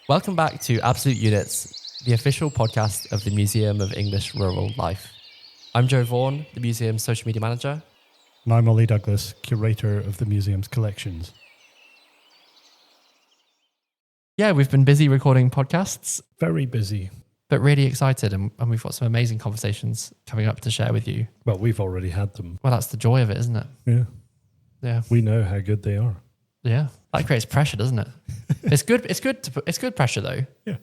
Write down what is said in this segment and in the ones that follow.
Welcome back to Absolute Units, the official podcast of the Museum of English Rural Life. I'm Joe Vaughan, the museum's social media manager. And I'm Ollie Douglas, curator of the museum's collections. Yeah, we've been busy recording podcasts, Very busy. but really excited, and we've got some amazing conversations coming up to share with you. Well, we've already had them. Well, that's the joy of it, isn't it? Yeah. Yeah. We know how good they are. Yeah. That creates pressure, doesn't it? It's good pressure though. Yeah.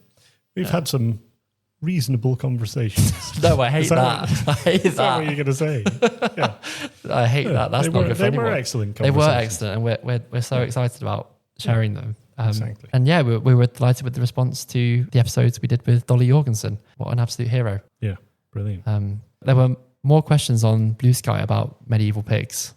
We've had some reasonable conversations. No, I hate Is that. I hate Is that what that. you're going to say? Yeah. I hate that. That's not good for They anyone. were excellent They conversations. were excellent, and we're so excited about sharing them. Exactly. And yeah, we were delighted with the response to the episodes we did with Dolly Jorgensen. What an absolute hero. Yeah. Brilliant. There were more questions on Blue Sky about medieval pigs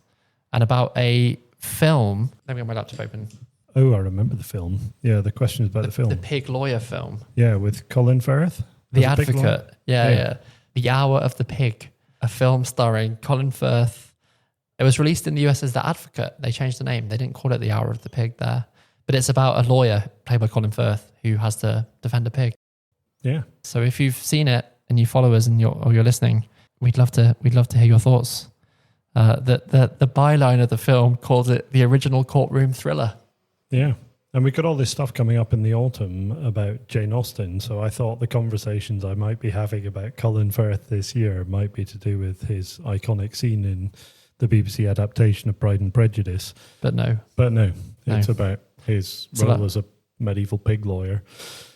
and about a film. Let me get my laptop open. Oh, I remember the film. Yeah, the questions about the film. The pig lawyer film. Yeah, with Colin Firth. The as a pig lawyer. Advocate. Yeah. The Hour of the Pig, a film starring Colin Firth. It was released in the US as The Advocate. They changed the name. They didn't call it The Hour of the Pig there. But it's about a lawyer played by Colin Firth who has to defend a pig. Yeah. So if you've seen it and you follow us and you're listening, we'd love to hear your thoughts. The byline of the film calls it the original courtroom thriller. Yeah. And we got all this stuff coming up in the autumn about Jane Austen. So I thought the conversations I might be having about Colin Firth this year might be to do with his iconic scene in the BBC adaptation of Pride and Prejudice. But no, It's about his role as a medieval pig lawyer.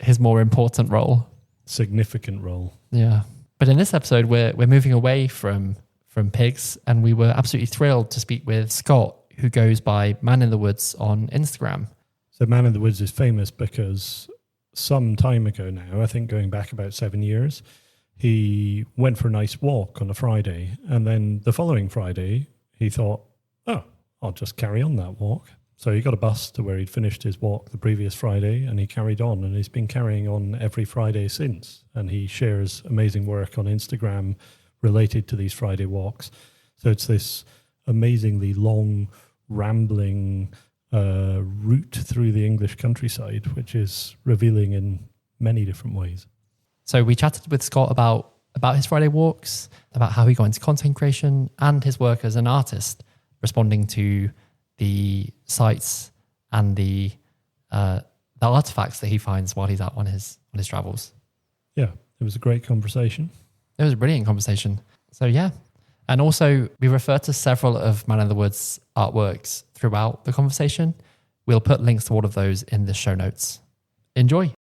his more important role. Significant role. Yeah. But in this episode, we're moving away from pigs, and we were absolutely thrilled to speak with Scott, who goes by Man in the Woods on Instagram. So Man in the Woods is famous because some time ago now, I think going back about 7 years, he went for a nice walk on a Friday. And then the following Friday, he thought, oh, I'll just carry on that walk. So he got a bus to where he'd finished his walk the previous Friday, and he carried on, and he's been carrying on every Friday since. And he shares amazing work on Instagram related to these Friday walks. So it's this amazingly long, rambling route through the English countryside, which is revealing in many different ways. So we chatted with Scott about his Friday walks, about how he got into content creation, and his work as an artist, responding to the sights and the artifacts that he finds while he's out on his travels. Yeah, it was a great conversation. It was a brilliant conversation. So yeah. And also we refer to several of Man in the Woods artworks throughout the conversation. We'll put links to all of those in the show notes. Enjoy.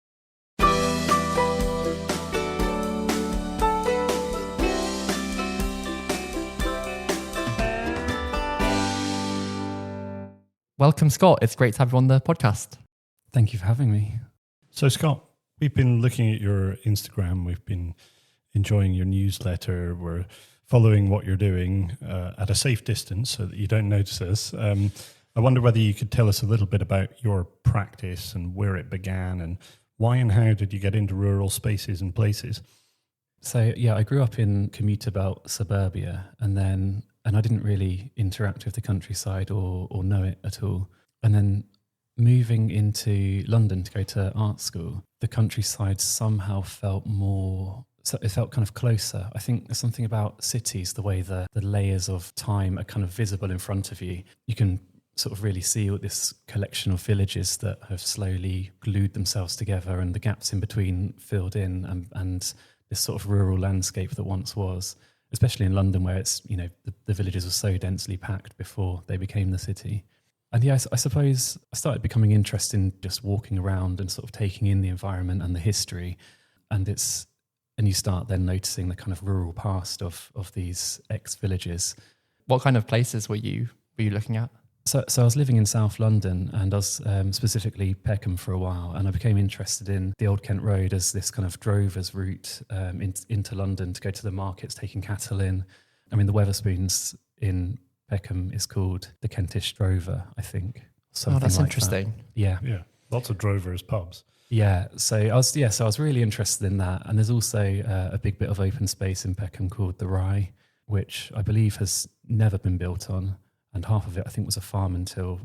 Welcome, Scott. It's great to have you on the podcast. Thank you for having me. So Scott, we've been looking at your Instagram. We've been enjoying your newsletter. We're following what you're doing at a safe distance so that you don't notice us. I wonder whether you could tell us a little bit about your practice and where it began and why and how did you get into rural spaces and places? So yeah, I grew up in commuter belt suburbia and I didn't really interact with the countryside or know it at all. And then moving into London to go to art school, the countryside somehow felt more... So it felt kind of closer. I think there's something about cities, the way the layers of time are kind of visible in front of you. You can sort of really see all this collection of villages that have slowly glued themselves together and the gaps in between filled in and this sort of rural landscape that once was, especially in London where it's, you know, the villages were so densely packed before they became the city. And yeah, I suppose I started becoming interested in just walking around and sort of taking in the environment and the history. And you start then noticing the kind of rural past of these ex-villages. What kind of places were you looking at? So I was living in South London and I was specifically Peckham for a while, and I became interested in the Old Kent Road as this kind of drover's route into London to go to the markets, taking cattle in. I mean, the Wetherspoons in Peckham is called the Kentish Drover, I think. Oh, that's interesting. Yeah. Yeah, lots of drovers pubs. Yeah, so I was really interested in that, and there's also a big bit of open space in Peckham called the Rye, which I believe has never been built on, and half of it I think was a farm until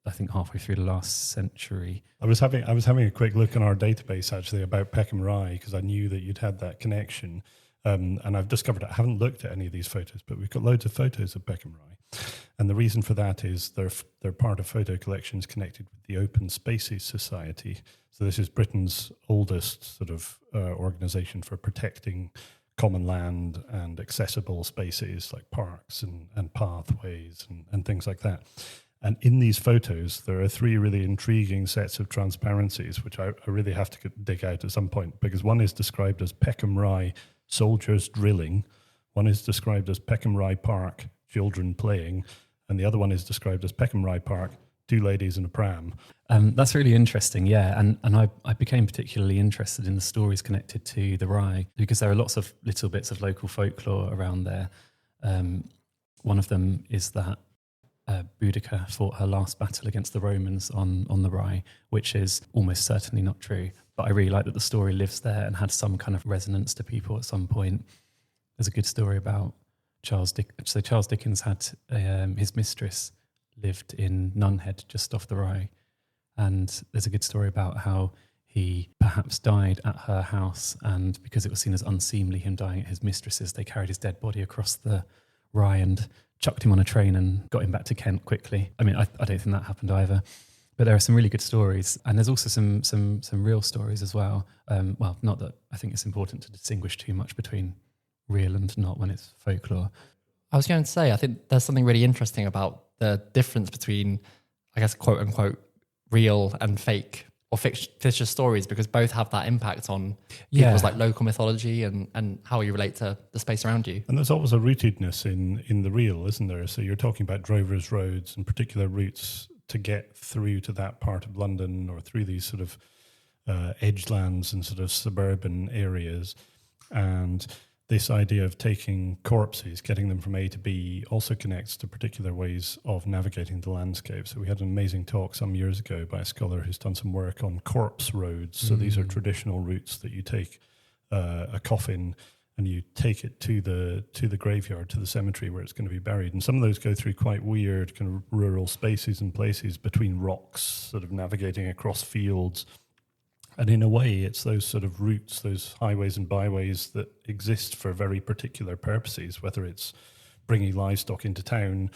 I think halfway through the last century. I was having a quick look in our database actually about Peckham Rye because I knew that you'd had that connection, and I've discovered I haven't looked at any of these photos, but we've got loads of photos of Peckham Rye, and the reason for that is they're part of photo collections connected with the Open Spaces Society. So this is Britain's oldest sort of organisation for protecting common land and accessible spaces like parks and pathways and things like that. And in these photos, there are 3 really intriguing sets of transparencies, which I really have to dig out at some point, because one is described as Peckham Rye soldiers drilling, one is described as Peckham Rye Park children playing, and the other one is described as Peckham Rye Park 2 ladies in a pram. That's really interesting, yeah. And I became particularly interested in the stories connected to the Rye because there are lots of little bits of local folklore around there. One of them is that Boudica fought her last battle against the Romans on the Rye, which is almost certainly not true. But I really like that the story lives there and had some kind of resonance to people at some point. There's a good story about Charles Dickens. So Charles Dickens had his mistress lived in Nunhead, just off the Rye. And there's a good story about how he perhaps died at her house, and because it was seen as unseemly, him dying at his mistress's, they carried his dead body across the Rye and chucked him on a train and got him back to Kent quickly. I mean, I don't think that happened either. But there are some really good stories, and there's also some real stories as well. Well, not that I think it's important to distinguish too much between real and not when it's folklore. I was going to say, I think there's something really interesting about the difference between, I guess, quote unquote, real and fake or fictitious stories, because both have that impact on people's like local mythology and how you relate to the space around you. And there's always a rootedness in the real, isn't there? So you're talking about drovers' roads and particular routes to get through to that part of London or through these sort of edgelands and sort of suburban areas. And this idea of taking corpses, getting them from A to B, also connects to particular ways of navigating the landscape. So we had an amazing talk some years ago by a scholar who's done some work on corpse roads. So these are traditional routes that you take a coffin and you take it to the graveyard, to the cemetery where it's going to be buried. And some of those go through quite weird kind of rural spaces and places between rocks, sort of navigating across fields. And in a way, it's those sort of routes, those highways and byways that exist for very particular purposes, whether it's bringing livestock into town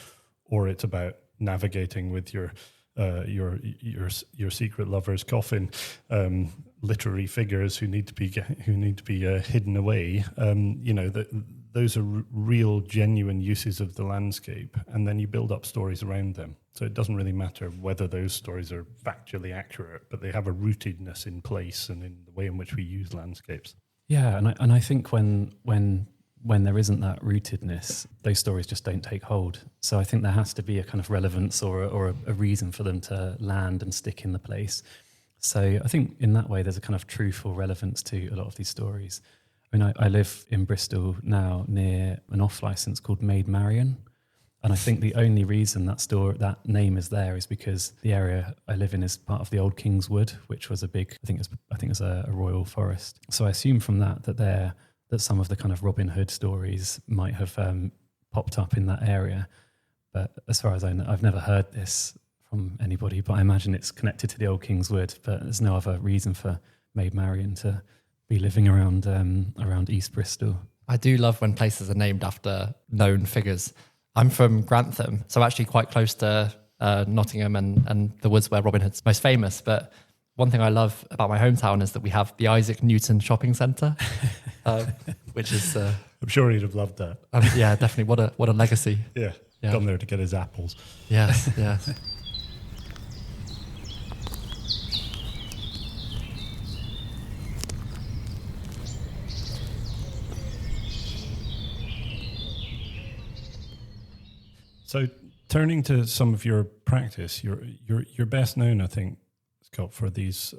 or it's about navigating with your secret lover's coffin, literary figures who need to be hidden away. Those are real, genuine uses of the landscape, and then you build up stories around them. So it doesn't really matter whether those stories are factually accurate, but they have a rootedness in place and in the way in which we use landscapes. Yeah, and I think when there isn't that rootedness, those stories just don't take hold. So I think there has to be a kind of relevance or a reason for them to land and stick in the place. So I think in that way, there's a kind of truthful relevance to a lot of these stories. I mean, I live in Bristol now near an off-licence called Maid Marian. And I think the only reason that name is there is because the area I live in is part of the old King's Wood, which was a big, I think it's a royal forest. So I assume from that some of the kind of Robin Hood stories might have popped up in that area. But as far as I know, I've never heard this from anybody, but I imagine it's connected to the old King's Wood. But there's no other reason for Maid Marian to be living around East Bristol. I do love when places are named after known figures. I'm from Grantham, so actually quite close to Nottingham and the woods where Robin Hood's most famous. But one thing I love about my hometown is that we have the Isaac Newton Shopping Centre, which is... I'm sure he'd have loved that. Yeah, definitely. What a legacy. Yeah, gone there to get his apples. Yes, yes. So turning to some of your practice, you're best known, I think, Scott, for these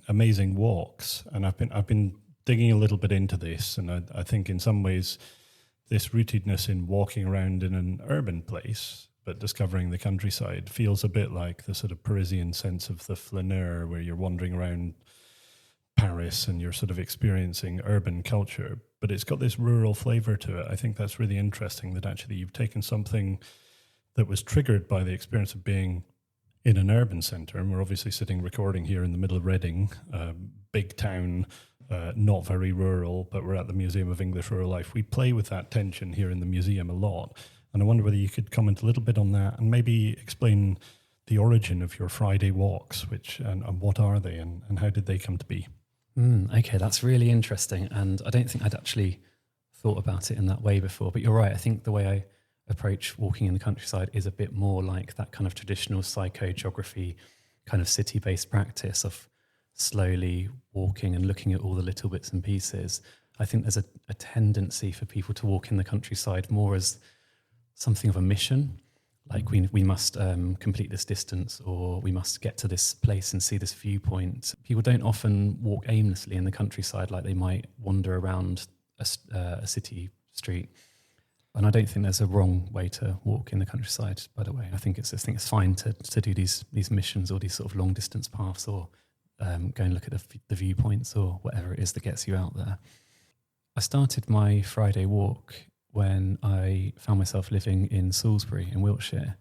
amazing walks. And I've been digging a little bit into this, and I think in some ways this rootedness in walking around in an urban place but discovering the countryside feels a bit like the sort of Parisian sense of the flaneur, where you're wandering around Paris and you're sort of experiencing urban culture, but it's got this rural flavour to it. I think that's really interesting, that actually you've taken something that was triggered by the experience of being in an urban centre, and we're obviously sitting recording here in the middle of Reading, big town, not very rural, but we're at the Museum of English Rural Life. We play with that tension here in the museum a lot. And I wonder whether you could comment a little bit on that and maybe explain the origin of your Friday walks, and what are they and how did they come to be? Okay, that's really interesting. And I don't think I'd actually thought about it in that way before. But you're right. I think the way I approach walking in the countryside is a bit more like that kind of traditional psychogeography kind of city-based practice of slowly walking and looking at all the little bits and pieces. I think there's a tendency for people to walk in the countryside more as something of a mission, like we must complete this distance, or we must get to this place and see this viewpoint. People don't often walk aimlessly in the countryside like they might wander around a city street. And I don't think there's a wrong way to walk in the countryside, by the way. I think it's fine to do these missions or these sort of long distance paths, or go and look at the viewpoints or whatever it is that gets you out there. I started my Friday walk when I found myself living in Salisbury in Wiltshire.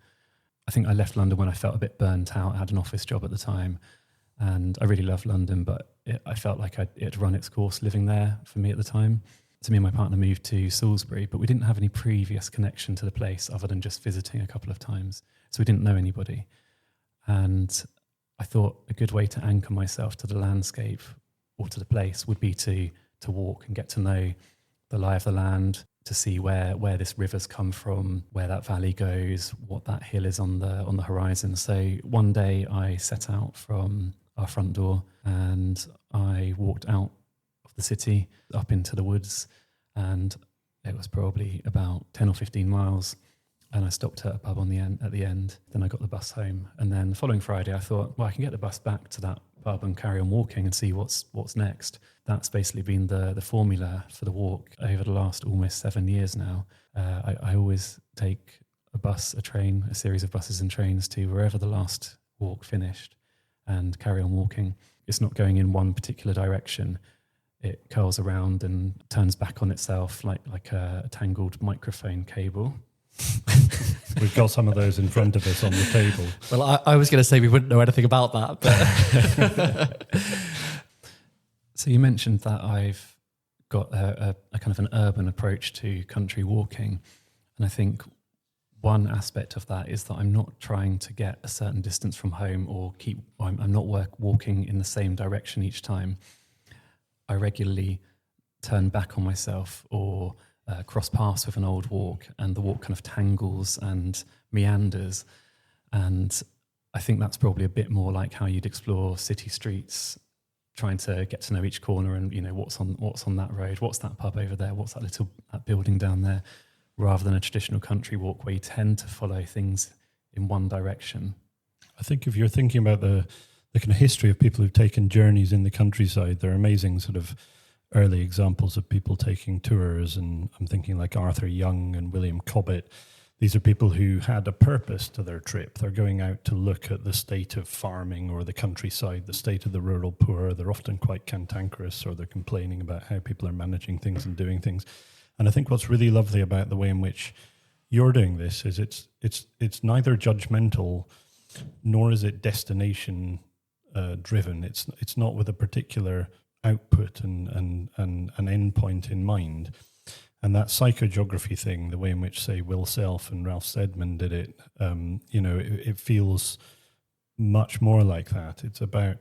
I think I left London when I felt a bit burnt out. I had an office job at the time and I really loved London, but I felt like it had run its course living there for me at the time. So me and my partner moved to Salisbury, but we didn't have any previous connection to the place other than just visiting a couple of times. So we didn't know anybody. And I thought a good way to anchor myself to the landscape or to the place would be to walk and get to know the lie of the land, to see where this river's come from, where that valley goes, what that hill is on the horizon. So one day I set out from our front door and I walked out of the city up into the woods, and it was probably about 10 or 15 miles. And I stopped at a pub at the end. Then I got the bus home. And then the following Friday, I thought, well, I can get the bus back to that pub and carry on walking and see what's next. That's basically been the formula for the walk over the last almost 7 years now. I always take a bus, a train, a series of buses and trains to wherever the last walk finished and carry on walking. It's not going in one particular direction. It curls around and turns back on itself like a tangled microphone cable. We've got some of those in front of us on the table. Well, I was going to say we wouldn't know anything about that. But So you mentioned that I've got a kind of an urban approach to country walking. And I think one aspect of that is that I'm not trying to get a certain distance from home or I'm not walking in the same direction each time. I regularly turn back on myself or cross paths with an old walk, and the walk kind of tangles and meanders. And I think that's probably a bit more like how you'd explore city streets, trying to get to know each corner and, you know, what's on that road, what's that pub over there, what's that building down there, rather than a traditional country walk where you tend to follow things in one direction. I think if you're thinking about the kind of history of people who've taken journeys in the countryside, there are amazing sort of early examples of people taking tours, and I'm thinking like Arthur Young and William Cobbett. These are people who had a purpose to their trip. They're going out to look at the state of farming or the countryside, the state of the rural poor. They're often quite cantankerous, or they're complaining about how people are managing things and doing things. And I think what's really lovely about the way in which you're doing this is it's neither judgmental nor is it destination driven. It's not with a particular output and an end point in mind. And that psychogeography thing, the way in which, say, Will Self and Ralph Steadman did it, it feels much more like that. It's about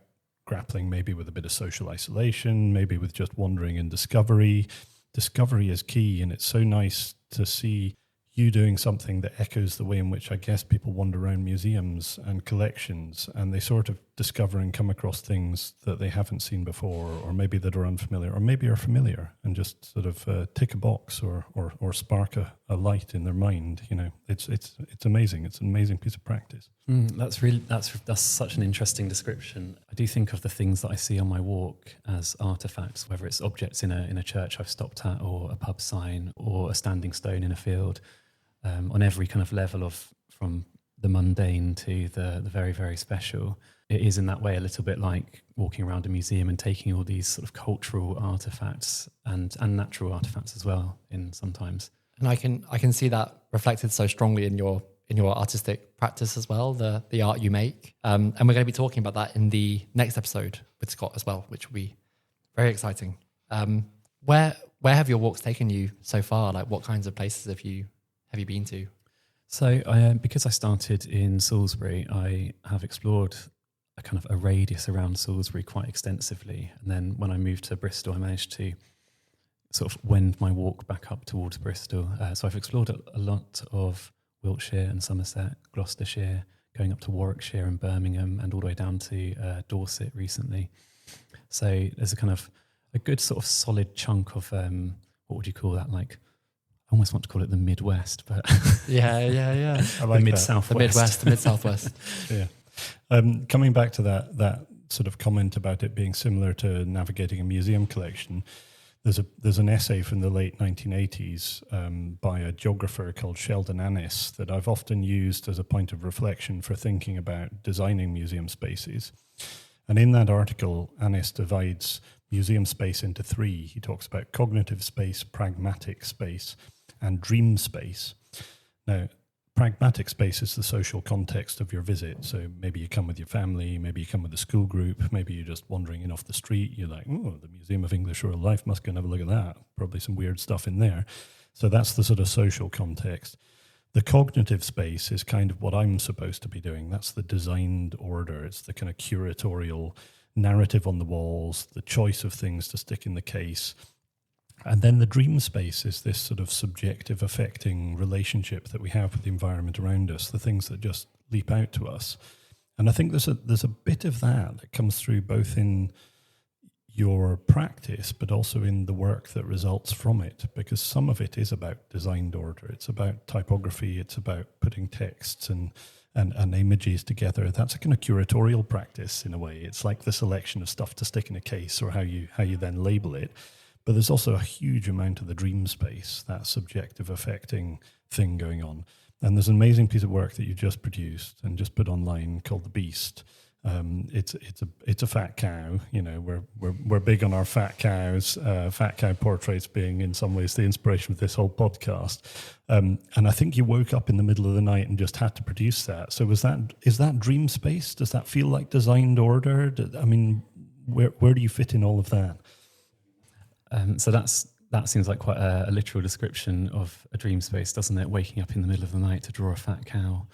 grappling maybe with a bit of social isolation, maybe with just wandering and discovery. Discovery is key, and it's so nice to see you doing something that echoes the way in which I guess people wander around museums and collections, and they sort of discover and come across things that they haven't seen before, or maybe that are unfamiliar, or maybe are familiar, and just sort of tick a box or spark a light in their mind. You know, it's amazing. It's an amazing piece of practice. That's such an interesting description. I do think of the things that I see on my walk as artifacts, whether it's objects in a church I've stopped at, or a pub sign, or a standing stone in a field. On every kind of level from the mundane to the very, very special. It is in that way a little bit like walking around a museum and taking all these sort of cultural artifacts and natural artifacts as well in sometimes. And I can see that reflected so strongly in your in your artistic practice as well, the art you make. And we're going to be talking about that in the next episode with Scott as well, which will be very exciting. Where have your walks taken you so far? Like, what kinds of places have you been to? So because I started in Salisbury, I have explored a kind of a radius around Salisbury quite extensively. And then when I moved to Bristol, I managed to sort of wend my walk back up towards Bristol. So I've explored a lot of Wiltshire and Somerset, Gloucestershire, going up to Warwickshire and Birmingham, and all the way down to Dorset recently. So there's a good sort of solid chunk of, what would you call that? Like, I almost want to call it the Midwest, but Yeah. I like the Mid-Southwest. The Midwest, the Mid-Southwest. Yeah. Coming back to that sort of comment about it being similar to navigating a museum collection, there's an essay from the late 1980s by a geographer called Sheldon Annis that I've often used as a point of reflection for thinking about designing museum spaces. And in that article, Annis divides museum space into three. He talks about cognitive space, pragmatic space, and dream space. Now, pragmatic space is the social context of your visit. So maybe you come with your family, maybe you come with a school group, maybe you're just wandering in off the street. You're like, oh, the Museum of English Rural Life, must go and have a look at that. Probably some weird stuff in there. So that's the sort of social context. The cognitive space is kind of what I'm supposed to be doing. That's the designed order. It's the kind of curatorial narrative on the walls, the choice of things to stick in the case. And then the dream space is this sort of subjective affecting relationship that we have with the environment around us, the things that just leap out to us. And I think there's a bit of that comes through both in your practice, but also in the work that results from it, because some of it is about designed order. It's about typography. It's about putting texts and images together. That's a kind of curatorial practice in a way. It's like the selection of stuff to stick in a case or how you then label it. But there's also a huge amount of the dream space, that subjective affecting thing going on. And there's an amazing piece of work that you just produced and just put online called The Beast. It's a fat cow. You know, we're big on our fat cows. Fat cow portraits being in some ways the inspiration of this whole podcast. And I think you woke up in the middle of the night and just had to produce that. So is that dream space? Does that feel like designed order? I mean, where do you fit in all of that? So that seems like quite a literal description of a dream space, doesn't it? Waking up in the middle of the night to draw a fat cow.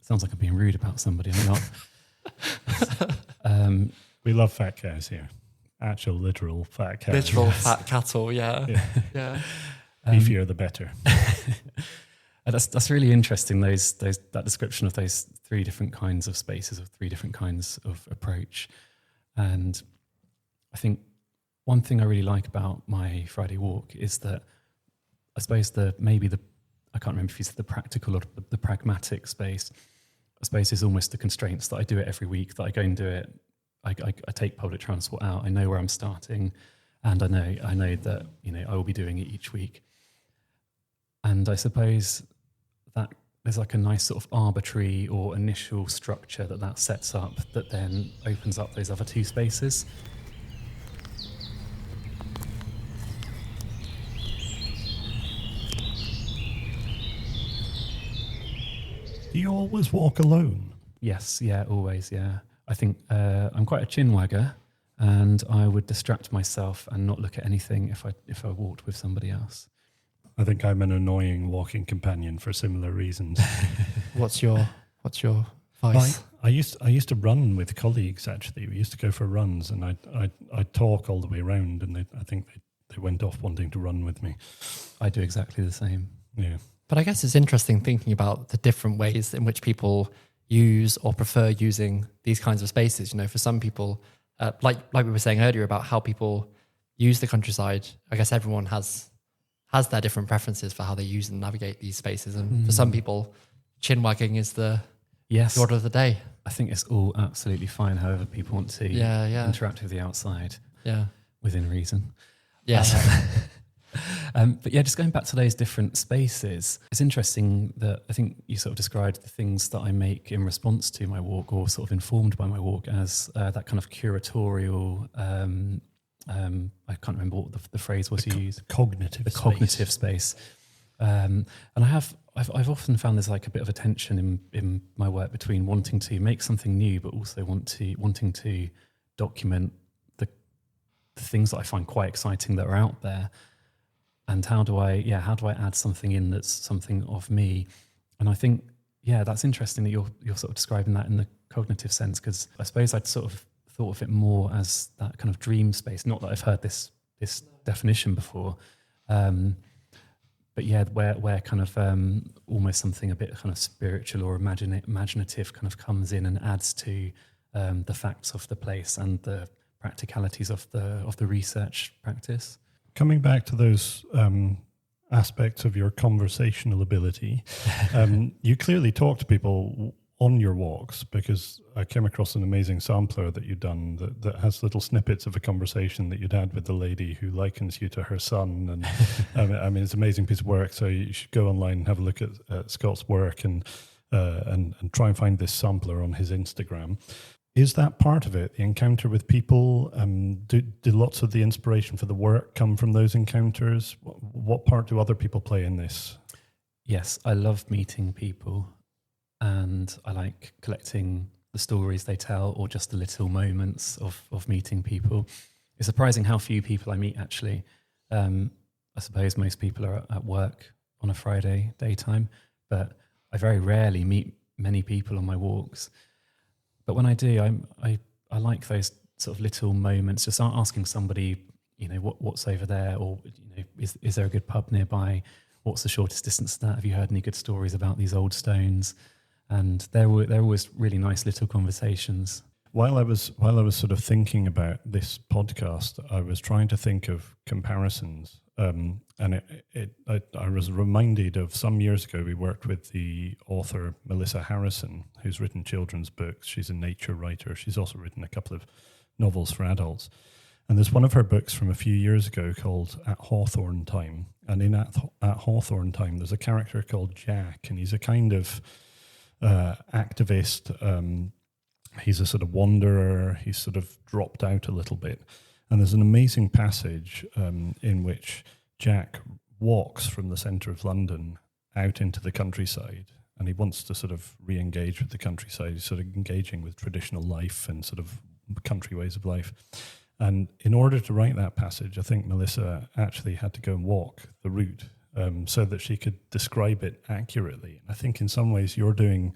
Sounds like I'm being rude about somebody. I'm not. We love fat cows here. Actual literal fat cows. Literal fat cattle, yeah. Beefier the better. That's really interesting, that description of those three different kinds of spaces, of three different kinds of approach. And I think one thing I really like about my Friday walk is that I suppose I can't remember if you said the practical or the pragmatic space. I suppose is almost the constraints that I do it every week, that I go and do it. I take public transport out. I know where I'm starting, and I know that I will be doing it each week. And I suppose that there's like a nice sort of arbitrary or initial structure that sets up that then opens up those other two spaces. Do you always walk alone? Yes, yeah, always, yeah. I think I'm quite a chin-wagger, and I would distract myself and not look at anything if I walked with somebody else. I think I'm an annoying walking companion for similar reasons. What's your vice? I used to run with colleagues, actually. We used to go for runs, and I'd talk all the way around, and I think they went off wanting to run with me. I do exactly the same. Yeah. But I guess it's interesting thinking about the different ways in which people use or prefer using these kinds of spaces. For some people, like we were saying earlier about how people use the countryside, I guess everyone has their different preferences for how they use and navigate these spaces. And for some people, chin wagging is the order of the day. I think it's all absolutely fine, however people want to interact with the outside within reason. Yes. But yeah, just going back to those different spaces, it's interesting that I think you sort of described the things that I make in response to my walk, or sort of informed by my walk, as that kind of curatorial, I can't remember what the phrase was you used. Cognitive space. And I've often found there's like a bit of a tension in my work between wanting to make something new, but also wanting to document the things that I find quite exciting that are out there. And how do I add something in that's something of me? And I think, that's interesting that you're sort of describing that in the cognitive sense, because I suppose I'd sort of thought of it more as that kind of dream space. Not that I've heard this definition before, but where kind of almost something a bit kind of spiritual or imaginative kind of comes in and adds to the facts of the place and the practicalities of the research practice. Coming back to those aspects of your conversational ability, you clearly talk to people on your walks, because I came across an amazing sampler that you've done that has little snippets of a conversation that you'd had with the lady who likens you to her son. And I mean, it's an amazing piece of work. So you should go online and have a look at Scott's work and try and find this sampler on his Instagram. Is that part of it, the encounter with people? Do lots of the inspiration for the work come from those encounters? What part do other people play in this? Yes, I love meeting people, and I like collecting the stories they tell, or just the little moments of meeting people. It's surprising how few people I meet, actually. I suppose most people are at work on a Friday daytime, but I very rarely meet many people on my walks. But when I do, I like those sort of little moments, just asking somebody, what's over there, or is there a good pub nearby? What's the shortest distance to that? Have you heard any good stories about these old stones? And they're always really nice little conversations. While I was sort of thinking about this podcast, I was trying to think of comparisons, and I was reminded of some years ago. We worked with the author Melissa Harrison, who's written children's books. She's a nature writer. She's also written a couple of novels for adults. And there's one of her books from a few years ago called At Hawthorne Time. And in At Hawthorne Time, there's a character called Jack, and he's a kind of activist. He's a sort of wanderer. He's sort of dropped out a little bit. And there's an amazing passage in which Jack walks from the centre of London out into the countryside, and he wants to sort of re-engage with the countryside. He's sort of engaging with traditional life and sort of country ways of life. And in order to write that passage, I think Melissa actually had to go and walk the route so that she could describe it accurately. And I think in some ways you're doing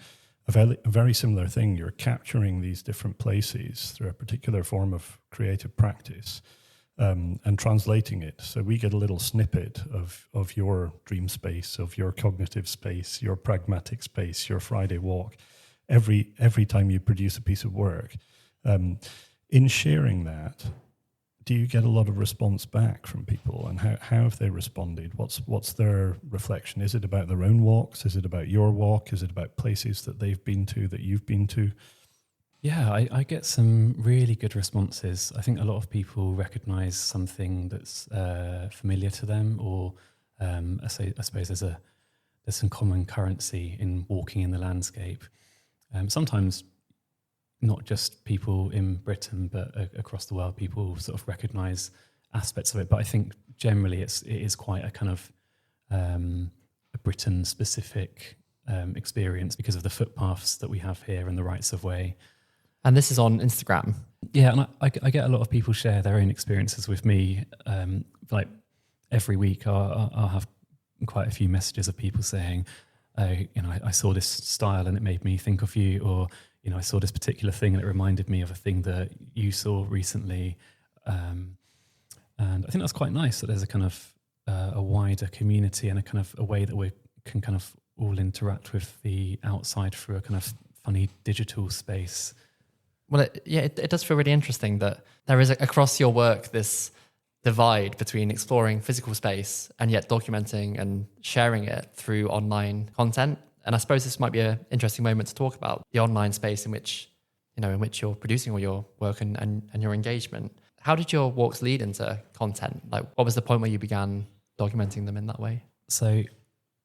a very similar thing. You're capturing these different places through a particular form of creative practice and translating it. So we get a little snippet of your dream space, of your cognitive space, your pragmatic space, your Friday walk, every time you produce a piece of work. In sharing that, do you get a lot of response back from people, and how have they responded? What's their reflection? Is it about their own walks? Is it about your walk? Is it about places that they've been to, that you've been to? Yeah, I get some really good responses. I think a lot of people recognise something that's familiar to them, or I suppose there's some common currency in walking in the landscape. Sometimes not just people in Britain, but across the world, people sort of recognise aspects of it. But I think generally it is quite a kind of a Britain-specific experience because of the footpaths that we have here and the rights of way. And this is on Instagram. Yeah, and I get a lot of people share their own experiences with me. Like every week, I'll have quite a few messages of people saying, I saw this style and it made me think of you, or I saw this particular thing and it reminded me of a thing that you saw recently. And I think that's quite nice that there's a kind of a wider community and a kind of a way that we can kind of all interact with the outside through a kind of funny digital space. Well, it does feel really interesting that there is across your work this divide between exploring physical space and yet documenting and sharing it through online content. And I suppose this might be an interesting moment to talk about the online space in which you're producing all your work and your engagement. How did your walks lead into content? Like, what was the point where you began documenting them in that way? So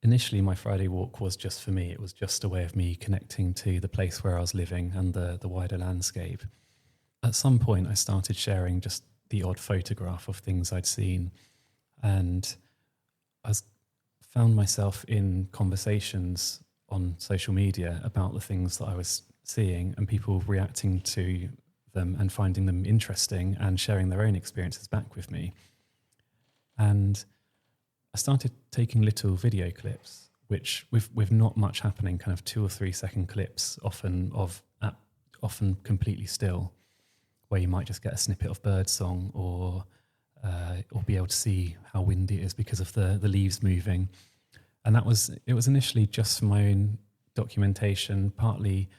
initially, my Friday walk was just for me. It was just a way of me connecting to the place where I was living and the wider landscape. At some point, I started sharing just the odd photograph of things I'd seen. And I found myself in conversations on social media about the things that I was seeing and people reacting to them and finding them interesting and sharing their own experiences back with me. And I started taking little video clips, which with not much happening, kind of 2 or 3 second clips, often completely still, where you might just get a snippet of bird song or be able to see how windy it is because of the leaves moving. And it was initially just for my own documentation, partly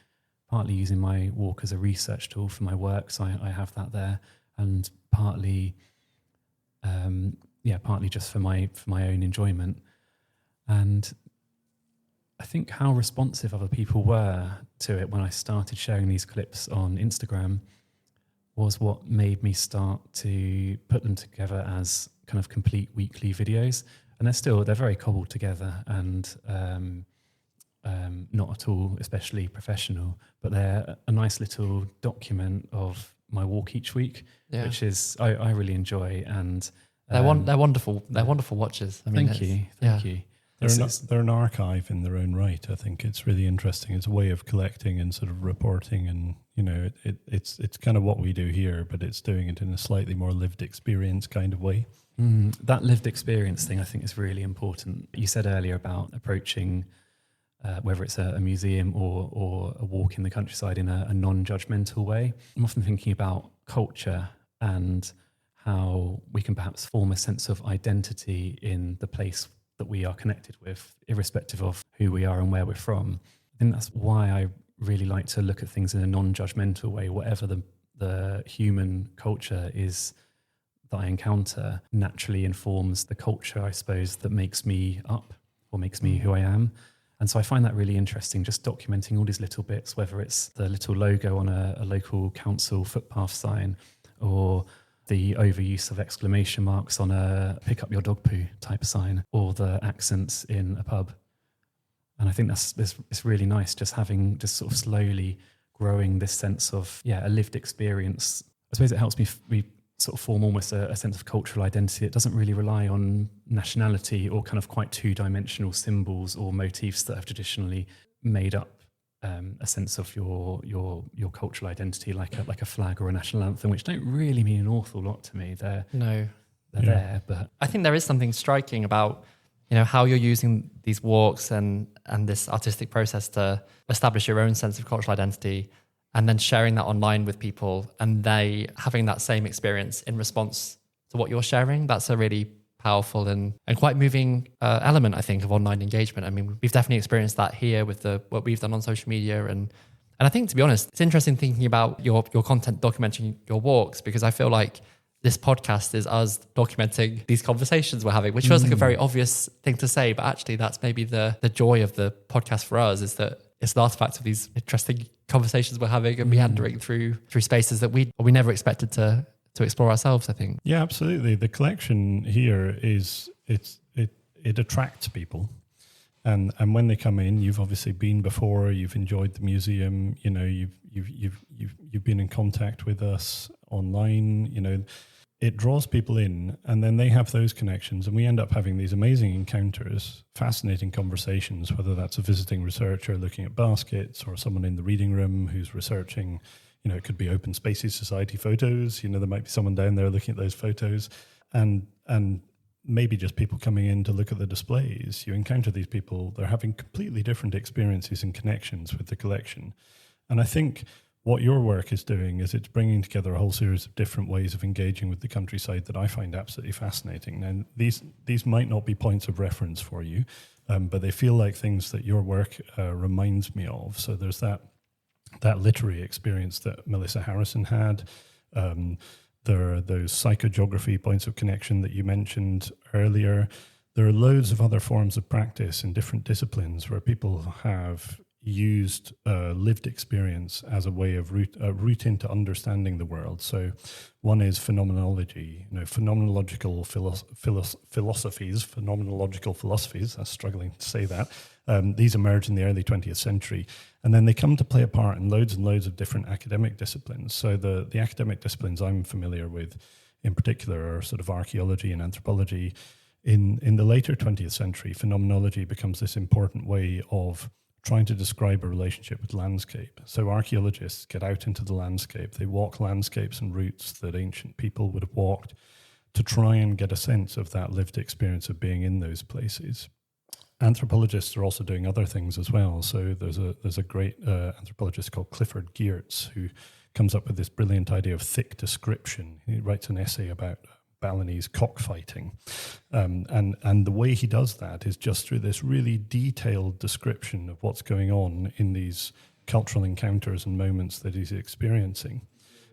using my walk as a research tool for my work, so I have that there, and partly just for my own enjoyment. And I think how responsive other people were to it when I started sharing these clips on Instagram was what made me start to put them together as kind of complete weekly videos. And they're very cobbled together and not at all especially professional, but they're a nice little document of my walk each week, which is I really enjoy. And they're wonderful. They're wonderful watches. I mean, thank you. They're an archive in their own right. I think it's really interesting. It's a way of collecting and sort of reporting, and it's kind of what we do here, but it's doing it in a slightly more lived experience kind of way. That lived experience thing, I think, is really important. You said earlier about approaching whether it's a museum or a walk in the countryside in a non-judgmental way. I'm often thinking about culture and how we can perhaps form a sense of identity in the place that we are connected with, irrespective of who we are and where we're from. I think that's why I really like to look at things in a non-judgmental way. Whatever the human culture is that I encounter naturally informs the culture, I suppose, that makes me up or makes me who I am. And so I find that really interesting, just documenting all these little bits, whether it's the little logo on a local council footpath sign or the overuse of exclamation marks on a pick up your dog poo type sign, or the accents in a pub. And I think it's really nice just sort of slowly growing this sense of, a lived experience. I suppose it helps me sort of form almost a sense of cultural identity. It doesn't really rely on nationality or kind of quite two-dimensional symbols or motifs that have traditionally made up a sense of your cultural identity, like a flag or a national anthem, which don't really mean an awful lot to me. They're there, but I think there is something striking about how you're using these walks and this artistic process to establish your own sense of cultural identity, and then sharing that online with people, and they having that same experience in response to what you're sharing. That's a really powerful and quite moving element, I think, of online engagement. I mean, we've definitely experienced that here with what we've done on social media. And I think, to be honest, it's interesting thinking about your content documenting your walks, because I feel like this podcast is us documenting these conversations we're having, which feels like a very obvious thing to say, but actually that's maybe the joy of the podcast for us, is that it's an artifact of these interesting conversations we're having and meandering through spaces that we never expected to explore ourselves, I think. Yeah, absolutely. The collection here it attracts people, and when they come in, you've obviously been before, you've enjoyed the museum, you've been in contact with us online, it draws people in, and then they have those connections, and we end up having these amazing encounters, fascinating conversations, whether that's a visiting researcher looking at baskets or someone in the reading room who's researching. It could be Open Spaces Society photos. There might be someone down there looking at those photos, and maybe just people coming in to look at the displays. You encounter these people, they're having completely different experiences and connections with the collection. And I think what your work is doing is it's bringing together a whole series of different ways of engaging with the countryside that I find absolutely fascinating. And these might not be points of reference for you, but they feel like things that your work reminds me of. So there's that literary experience that Melissa Harrison had. There are those psychogeography points of connection that you mentioned earlier. There are loads of other forms of practice in different disciplines where people have used lived experience as a way of route into understanding the world. So one is phenomenology, phenomenological philosophies, I'm struggling to say that. These emerged in the early 20th century, and then they come to play a part in loads and loads of different academic disciplines. So the academic disciplines I'm familiar with in particular are sort of archaeology and anthropology. in the later 20th century, phenomenology becomes this important way of trying to describe a relationship with landscape. So archaeologists get out into the landscape. They walk landscapes and routes that ancient people would have walked to try and get a sense of that lived experience of being in those places. Anthropologists are also doing other things as well. So there's a great anthropologist called Clifford Geertz who comes up with this brilliant idea of thick description. He writes an essay about Balinese cockfighting. And the way he does that is just through this really detailed description of what's going on in these cultural encounters and moments that he's experiencing.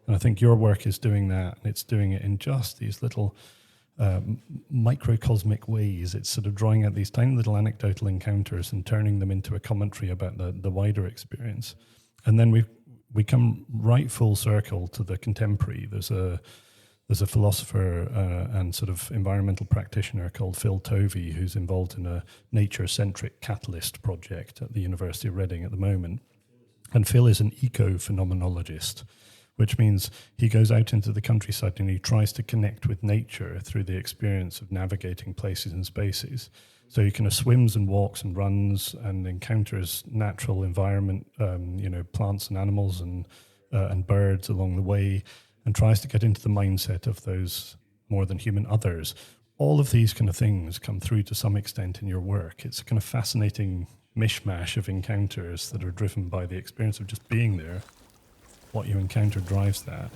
And I think your work is doing that, and it's doing it in just these little microcosmic ways. It's sort of drawing out these tiny little anecdotal encounters and turning them into a commentary about the wider experience. And then we come right full circle to the contemporary. There's a philosopher and sort of environmental practitioner called Phil Tovey, who's involved in a nature-centric catalyst project at the University of Reading at the moment. And Phil is an eco-phenomenologist, which means he goes out into the countryside and he tries to connect with nature through the experience of navigating places and spaces. So he kind of swims and walks and runs and encounters natural environment, plants and animals and birds along the way, and tries to get into the mindset of those more than human others. All of these kind of things come through to some extent in your work. It's a kind of fascinating mishmash of encounters that are driven by the experience of just being there. What you encounter drives that.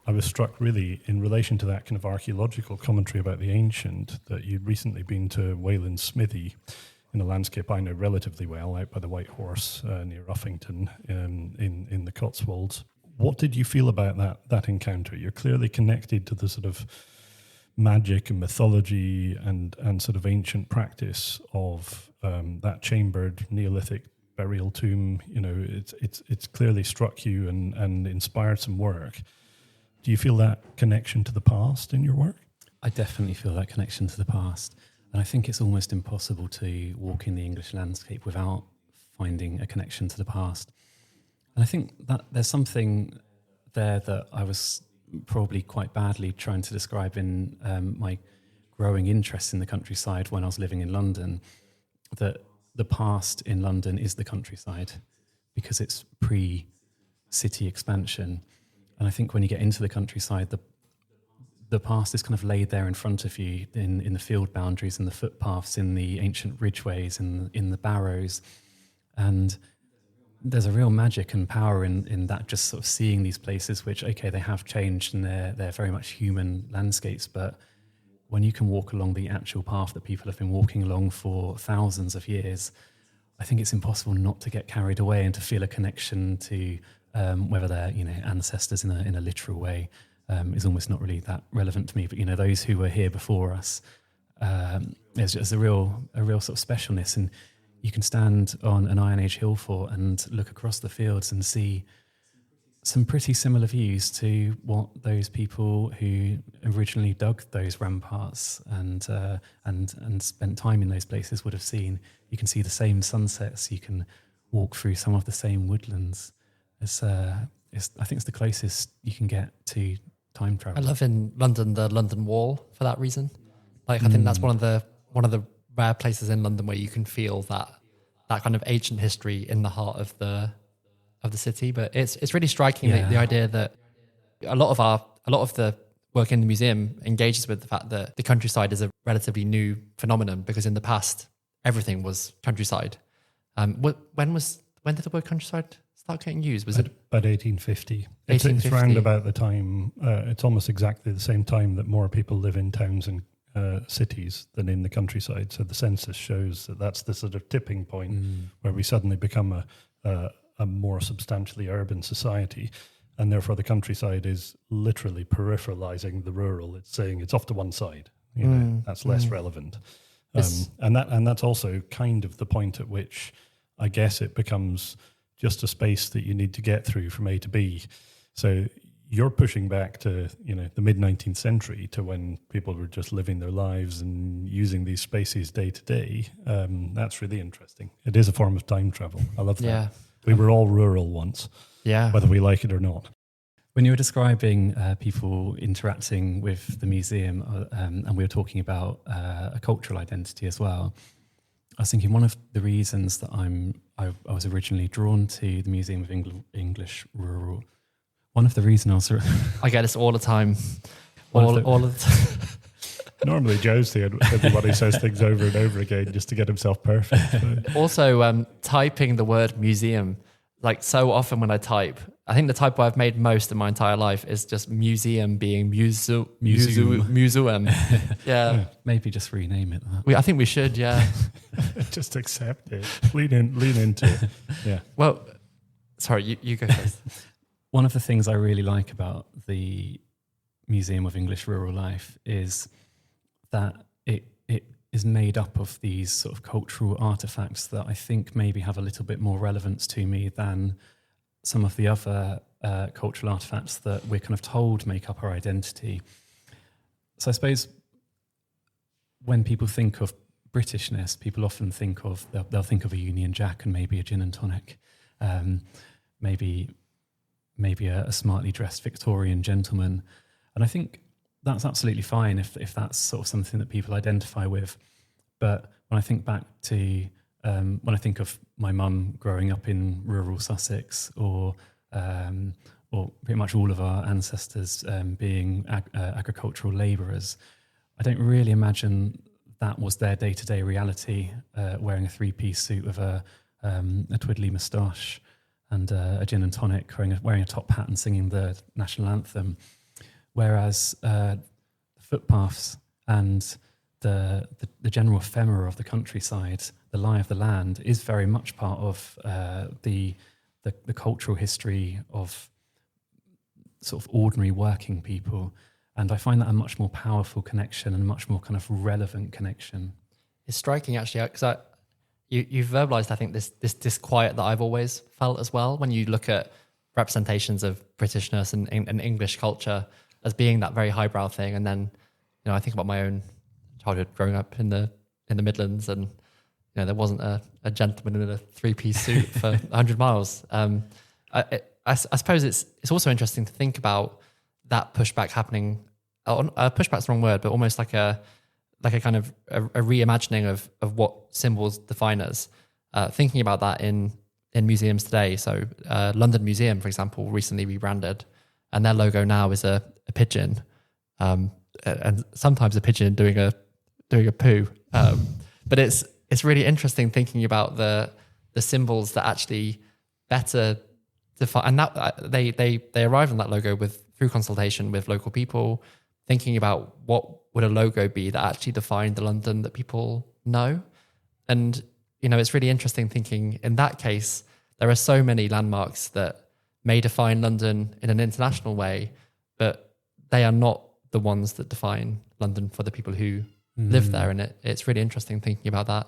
I was struck really in relation to that kind of archaeological commentary about the ancient, that you'd recently been to Wayland's Smithy in a landscape I know relatively well, out by the White Horse near Uffington in the Cotswolds. What did you feel about that encounter? You're clearly connected to the sort of magic and mythology and sort of ancient practice of that chambered Neolithic burial tomb. You know, it's clearly struck you and inspired some work. Do you feel that connection to the past in your work? I definitely feel that connection to the past. And I think it's almost impossible to walk in the English landscape without finding a connection to the past. And I think that there's something there that I was probably quite badly trying to describe in my growing interest in the countryside when I was living in London, that the past in London is the countryside because it's pre-city expansion. And I think when you get into the countryside, the past is kind of laid there in front of you in the field boundaries and the footpaths, in the ancient ridgeways, in the barrows. And there's a real magic and power in that, just sort of seeing these places which, okay, they have changed and they're very much human landscapes, but when you can walk along the actual path that people have been walking along for thousands of years, I think it's impossible not to get carried away and to feel a connection to whether they're ancestors in a literal way is almost not really that relevant to me. But those who were here before us, there's a real sort of specialness, and you can stand on an Iron Age hill fort and look across the fields and see some pretty similar views to what those people who originally dug those ramparts and spent time in those places would have seen. You can see the same sunsets. You can walk through some of the same woodlands. I think it's the closest you can get to time travel. I love in London the London Wall for that reason. I think that's one of the rare places in London where you can feel that kind of ancient history in the heart of the city. But it's really striking the idea that a lot of the work in the museum engages with the fact that the countryside is a relatively new phenomenon, because in the past everything was countryside. When did the word countryside start getting used? Was it about 1850? It's round about the time. It's almost exactly the same time that more people live in towns and cities than in the countryside. So the census shows that that's the sort of tipping point where we suddenly become a more substantially urban society, and therefore the countryside is literally peripheralizing the rural. It's saying it's off to one side. That's less relevant, and that's also kind of the point at which I guess it becomes just a space that you need to get through from A to B. So you're pushing back to, the mid-19th century, to when people were just living their lives and using these spaces day to day. That's really interesting. It is a form of time travel. I love that. Yeah. We were all rural once, whether we like it or not. When you were describing people interacting with the museum, and we were talking about a cultural identity as well, I was thinking one of the reasons that I was originally drawn to the Museum of English Rural. One of the reasons I get this all the time. All of the time. Normally Joe's the everybody says things over and over again just to get himself perfect. So. Also, typing the word museum, like so often when I type, I think the typo I've made most in my entire life is just museum being museum. Yeah. Maybe just rename it that. I think we should, yeah. Just accept it. Lean into it. Yeah. Well, sorry, you go first. One of the things I really like about the Museum of English Rural Life is that it is made up of these sort of cultural artifacts that I think maybe have a little bit more relevance to me than some of the other cultural artifacts that we're kind of told make up our identity. So I suppose when people think of Britishness, people often think of, they'll think of a Union Jack and maybe a gin and tonic, maybe a smartly dressed Victorian gentleman. And I think that's absolutely fine if that's sort of something that people identify with. But when I think back to, when I think of my mum growing up in rural Sussex, or pretty much all of our ancestors being agricultural labourers, I don't really imagine that was their day-to-day reality, wearing a three-piece suit with a twiddly moustache and a gin and tonic, wearing a top hat and singing the national anthem. Whereas the footpaths and the general ephemera of the countryside, the lie of the land, is very much part of the cultural history of sort of ordinary working people. And I find that a much more powerful connection and a much more kind of relevant connection. It's striking, actually, because you've verbalized, I think, this disquiet that I've always felt as well when you look at representations of Britishness and English culture as being that very highbrow thing. And then, I think about my own childhood growing up in the Midlands, and there wasn't a gentleman in a three-piece suit for 100 miles. I suppose it's also interesting to think about that pushback happening. Pushback's the wrong word, but almost like a kind of a reimagining of what symbols define us. Thinking about that in museums today. So London Museum, for example, recently rebranded, and their logo now is a pigeon, and sometimes a pigeon doing a poo. But it's really interesting thinking about the symbols that actually better define, and that they arrived on that logo through consultation with local people, thinking about what would a logo be that actually defined the London that people know. And it's really interesting thinking in that case, there are so many landmarks that may define London in an international way, but they are not the ones that define London for the people who live there. And it's really interesting thinking about that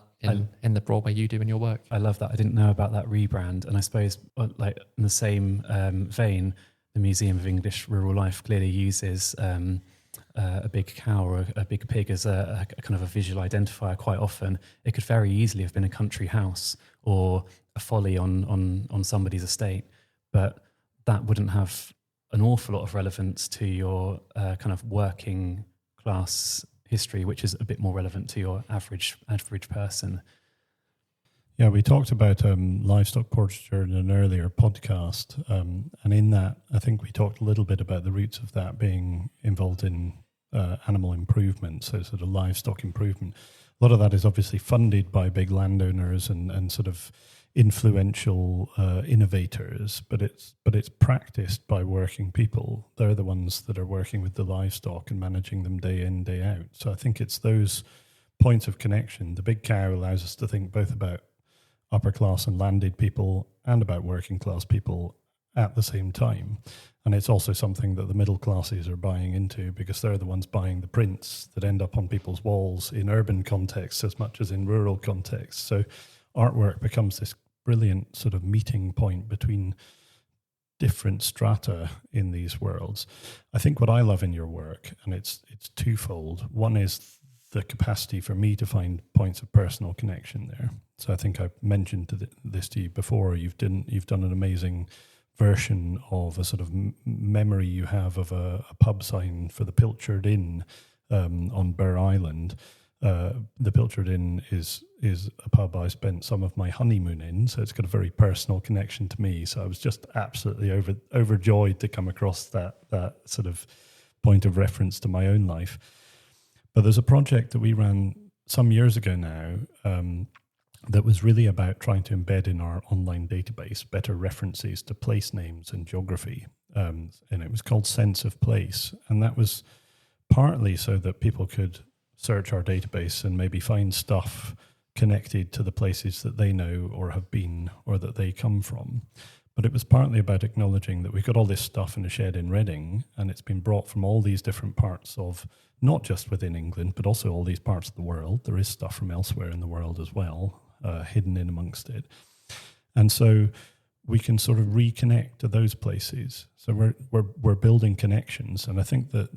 in the broad way you do in your work. I love that. I didn't know about that rebrand. And I suppose, like in the same vein, the Museum of English Rural Life clearly uses a big cow or a big pig as a kind of a visual identifier quite often. It could very easily have been a country house or a folly on somebody's estate, but that wouldn't have an awful lot of relevance to your kind of working class history, which is a bit more relevant to your average person. Yeah, we talked about livestock portraiture in an earlier podcast, and in that, I think we talked a little bit about the roots of that being involved in animal improvement, so sort of livestock improvement. A lot of that is obviously funded by big landowners and sort of influential innovators, but it's practiced by working people. They're the ones that are working with the livestock and managing them day in, day out. So I think it's those points of connection. The big cow allows us to think both about upper class and landed people and about working class people at the same time. And it's also something that the middle classes are buying into, because they're the ones buying the prints that end up on people's walls in urban contexts as much as in rural contexts. So artwork becomes this brilliant sort of meeting point between different strata in these worlds. I think what I love in your work, and it's twofold. One is the capacity for me to find points of personal connection there. So I think I've mentioned this to you before. You've done an amazing version of a sort of memory you have of a pub sign for the Pilchard Inn on Burr Island. The Pilchard Inn is a pub I spent some of my honeymoon in, so it's got a very personal connection to me. So I was just absolutely overjoyed to come across that sort of point of reference to my own life. But there's a project that we ran some years ago now that was really about trying to embed in our online database better references to place names and geography. And it was called Sense of Place. And that was partly so that people could search our database and maybe find stuff connected to the places that they know or have been or that they come from. But it was partly about acknowledging that we've got all this stuff in a shed in Reading, and it's been brought from all these different parts of, not just within England, but also all these parts of the world. There is stuff from elsewhere in the world as well, hidden in amongst it. And so we can sort of reconnect to those places. So we're building connections, and I think that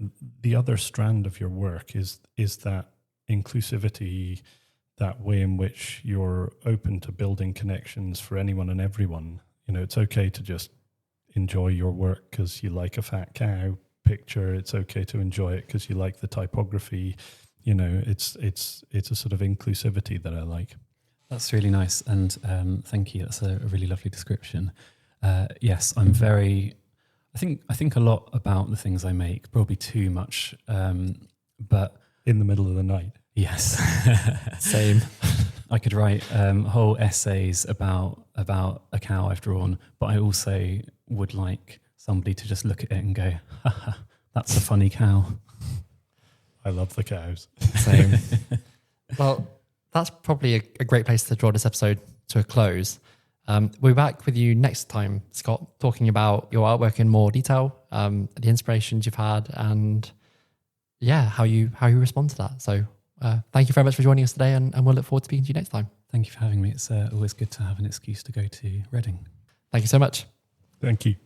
the other strand of your work is that inclusivity, that way in which you're open to building connections for anyone and everyone. You know, it's okay to just enjoy your work because you like a fat cow picture. It's okay to enjoy it because you like the typography. You know, it's a sort of inclusivity that I like. That's really nice, and thank you. That's a really lovely description. Yes, I'm very. I think a lot about the things I make, probably too much, but in the middle of the night. Yes, same. I could write whole essays about a cow I've drawn, but I also would like somebody to just look at it and go, "Haha, that's a funny cow." I love the cows. Same. Well, that's probably a great place to draw this episode to a close. We'll be back with you next time, Scott, talking about your artwork in more detail, the inspirations you've had, and how you respond to that. So thank you very much for joining us today, and we'll look forward to speaking to you next time. Thank you for having me. It's always good to have an excuse to go to Reading. Thank you so much. Thank you.